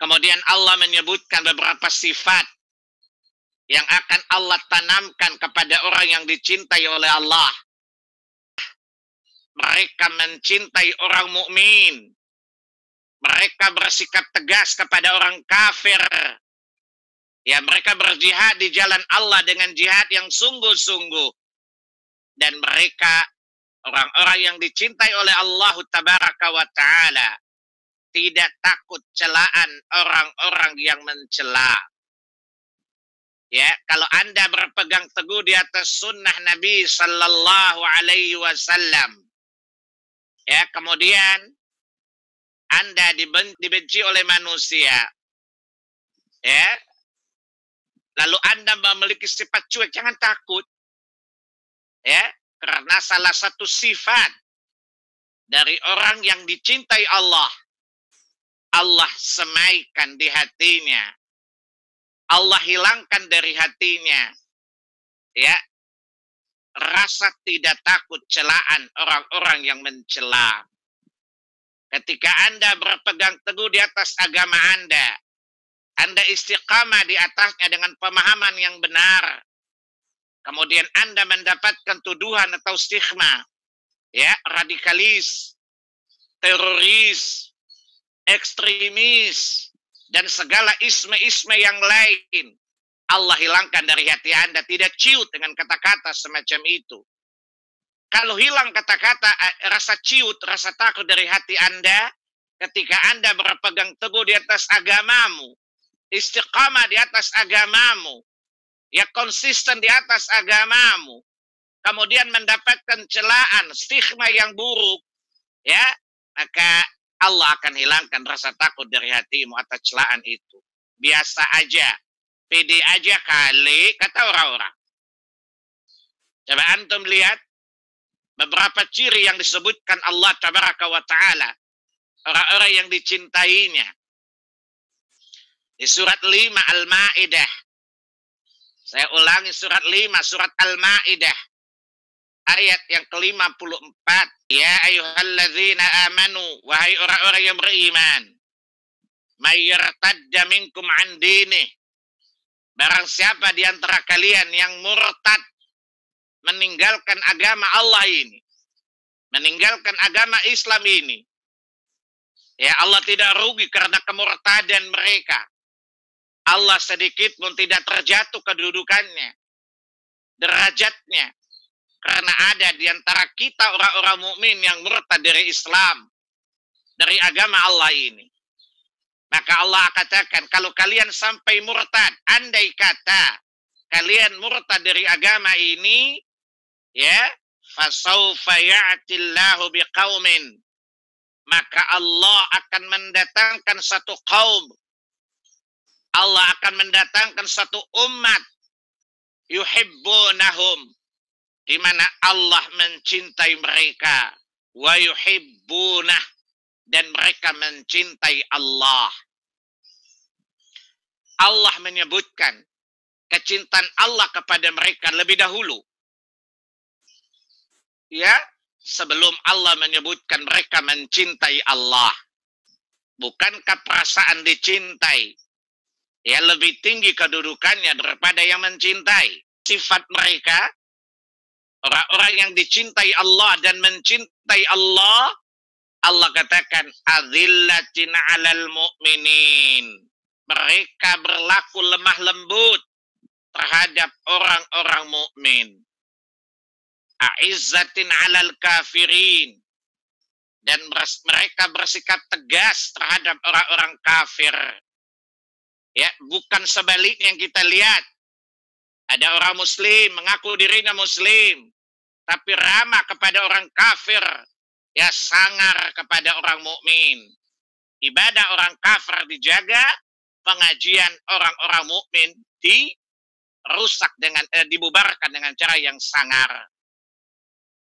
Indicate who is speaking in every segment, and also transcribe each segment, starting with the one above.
Speaker 1: Kemudian Allah menyebutkan beberapa sifat yang akan Allah tanamkan kepada orang yang dicintai oleh Allah. Mereka mencintai orang mukmin. Mereka bersikap tegas kepada orang kafir. Ya, mereka berjihad di jalan Allah dengan jihad yang sungguh-sungguh. Dan mereka orang-orang yang dicintai oleh Allah Tabaraka wa Ta'ala tidak takut celaan orang-orang yang mencela. Ya, kalau Anda berpegang teguh di atas sunnah Nabi Sallallahu Alaihi Wasallam, ya, kemudian Anda dibenci oleh manusia, ya, lalu Anda memiliki sifat cuek, jangan takut, ya, karena salah satu sifat dari orang yang dicintai Allah, Allah semaikan di hatinya, Allah hilangkan dari hatinya, ya, rasa tidak takut celaan orang-orang yang mencela. Ketika Anda berpegang teguh di atas agama Anda istiqamah di atasnya dengan pemahaman yang benar, kemudian Anda mendapatkan tuduhan atau stigma, ya, radikalis, teroris, ekstremis, dan segala isme-isme yang lain, Allah hilangkan dari hati Anda, tidak ciut dengan kata-kata semacam itu. Kalau hilang kata-kata, rasa ciut, rasa takut dari hati Anda, ketika Anda berpegang teguh di atas agamamu, istiqamah di atas agamamu, ya, konsisten di atas agamamu, kemudian mendapatkan celaan, stigma yang buruk, ya, maka Allah akan hilangkan rasa takut dari hatimu atas celaan itu. Biasa aja, pede aja kali, kata orang-orang. Coba antum lihat beberapa ciri yang disebutkan Allah Tabaraka wa Ta'ala, orang-orang yang dicintainya. Di surat 5 Al-Ma'idah. Saya ulangi surat 5, surat Al-Ma'idah. Ayat yang ke-54. Ya ayyuhalladzina amanu, wahai orang-orang yang beriman. May yartadda minkum an dinih. Barang siapa di antara kalian yang murtad, meninggalkan agama Allah ini, meninggalkan agama Islam ini, ya, Allah tidak rugi karena kemurtadan mereka. Allah sedikit pun tidak terjatuh kedudukannya, derajatnya, karena ada di antara kita orang-orang mukmin yang murtad dari Islam, dari agama Allah ini. Maka Allah katakan, kalau kalian sampai murtad, andai kata kalian murtad dari agama ini, ya, fasaufa ya'tillahu biqaumin, maka Allah akan mendatangkan satu kaum, Allah akan mendatangkan satu umat, yuhibbunahum, di mana Allah mencintai mereka, wa yuhibbunah, dan mereka mencintai Allah. Allah menyebutkan kecintaan Allah kepada mereka lebih dahulu, ya, sebelum Allah menyebutkan mereka mencintai Allah. Bukankah perasaan dicintai, ya, lebih tinggi kedudukannya daripada yang mencintai? Sifat mereka, orang-orang yang dicintai Allah dan mencintai Allah, Allah katakan, azillatin 'alal mu'minin. Mereka berlaku lemah lembut terhadap orang-orang mukmin. A'izzatin 'alal kafirin. Dan mereka bersikap tegas terhadap orang-orang kafir. Ya, bukan sebaliknya yang kita lihat. Ada orang muslim mengaku dirinya muslim, tapi ramah kepada orang kafir, ya, sangar kepada orang mukmin. Ibadah orang kafir dijaga, pengajian orang-orang mukmin dirusak dengan dibubarkan dengan cara yang sangar.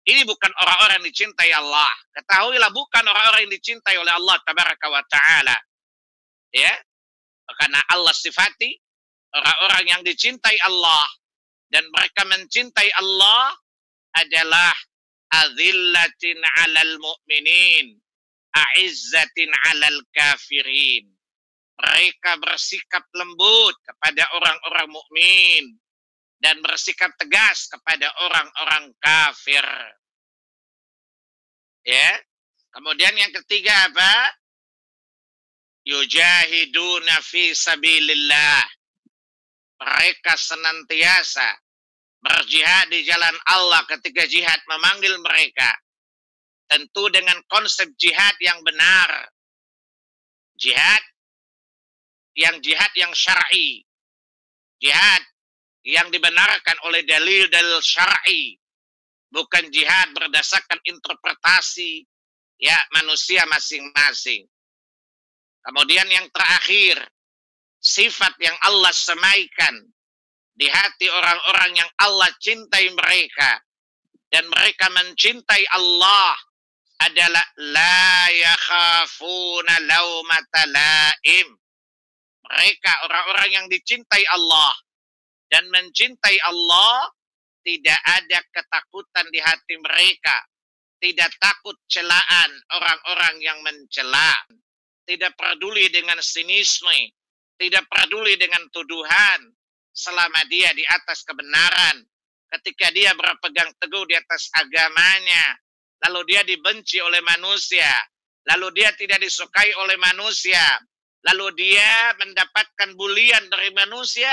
Speaker 1: Ini bukan orang-orang yang dicintai Allah. Ketahuilah, bukan orang-orang yang dicintai oleh Allah Tabaraka wa Ta'ala. Ya, karena Allah sifati orang-orang yang dicintai Allah dan mereka mencintai Allah adalah azillatin 'alal mu'minin, a'izzatin 'alal kafirin. Mereka bersikap lembut kepada orang-orang mukmin dan bersikap tegas kepada orang-orang kafir. Ya. Kemudian yang ketiga apa? Yujahiduna fi sabilillah. Mereka senantiasa berjihad di jalan Allah ketika jihad memanggil mereka. Tentu dengan konsep jihad yang benar. Jihad yang syar'i. Jihad yang dibenarkan oleh dalil-dalil syar'i. Bukan jihad berdasarkan interpretasi ya manusia masing-masing. Kemudian yang terakhir, sifat yang Allah semaikan di hati orang-orang yang Allah cintai mereka dan mereka mencintai Allah adalah la yakhafuna laumata laim. Mereka orang-orang yang dicintai Allah dan mencintai Allah, tidak ada ketakutan di hati mereka, tidak takut celaan orang-orang yang mencela, tidak peduli dengan sinisme, tidak peduli dengan tuduhan, selama dia di atas kebenaran. Ketika dia berpegang teguh di atas agamanya, lalu dia dibenci oleh manusia, lalu dia tidak disukai oleh manusia, lalu dia mendapatkan bulian dari manusia,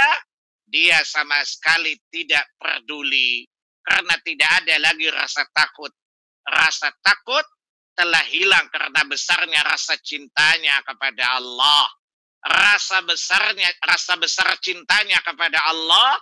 Speaker 1: dia sama sekali tidak peduli, karena tidak ada lagi rasa takut. Rasa takut telah hilang karena besarnya rasa cintanya kepada Allah. Rasa besar cintanya kepada Allah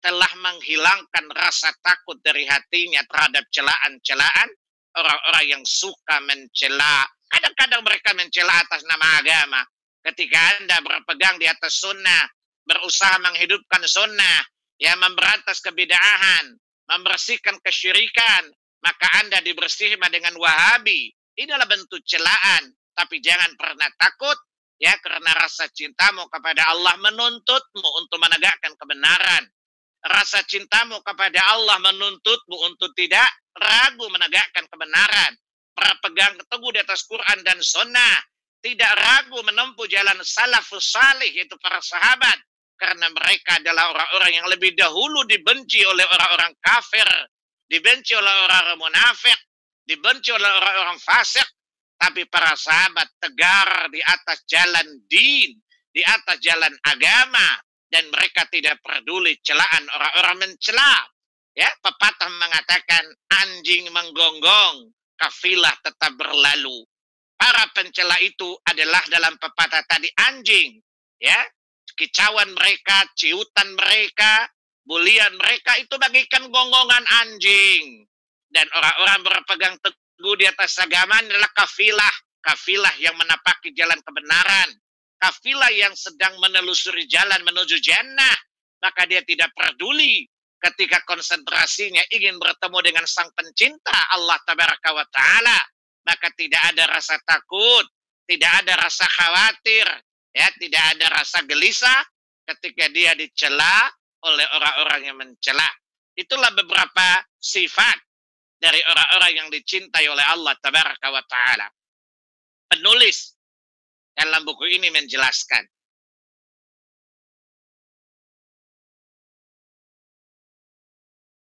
Speaker 1: telah menghilangkan rasa takut dari hatinya terhadap celaan-celaan orang-orang yang suka mencela. Kadang-kadang mereka mencela atas nama agama. Ketika Anda berpegang di atas sunnah, berusaha menghidupkan sunnah, ya memberantas kebid'ahan, membersihkan kesyirikan, maka Anda dibersihkan dengan Wahabi. Ini adalah bentuk celaan, tapi jangan pernah takut, ya, karena rasa cintamu kepada Allah menuntutmu untuk menegakkan kebenaran. Rasa cintamu kepada Allah menuntutmu untuk tidak ragu menegakkan kebenaran. Berpegang teguh di atas Quran dan sunnah, tidak ragu menempuh jalan salafus salih, yaitu para sahabat. Karena mereka adalah orang-orang yang lebih dahulu dibenci oleh orang-orang kafir, dibenci oleh orang-orang munafik, dibenci oleh orang-orang fasik. Tapi para sahabat tegar di atas jalan din, di atas jalan agama, dan mereka tidak peduli celaan orang-orang mencela. Ya, pepatah mengatakan anjing menggonggong, kafilah tetap berlalu. Para pencela itu adalah dalam pepatah tadi anjing, ya. Kicauan mereka, ciutan mereka, bulian mereka itu bagikan gonggongan anjing. Dan orang-orang berpegang teguh di atas agama adalah kafilah. Kafilah yang menapaki jalan kebenaran. Kafilah yang sedang menelusuri jalan menuju jannah. Maka dia tidak peduli ketika konsentrasinya ingin bertemu dengan sang pencinta Allah Tabaraka wa Ta'ala. Maka tidak ada rasa takut, tidak ada rasa khawatir, ya, tidak ada rasa gelisah ketika dia dicela oleh orang-orang yang mencela. Itulah beberapa sifat dari orang-orang yang dicintai oleh Allah Tabaraka wa Ta'ala. Penulis dalam buku ini menjelaskan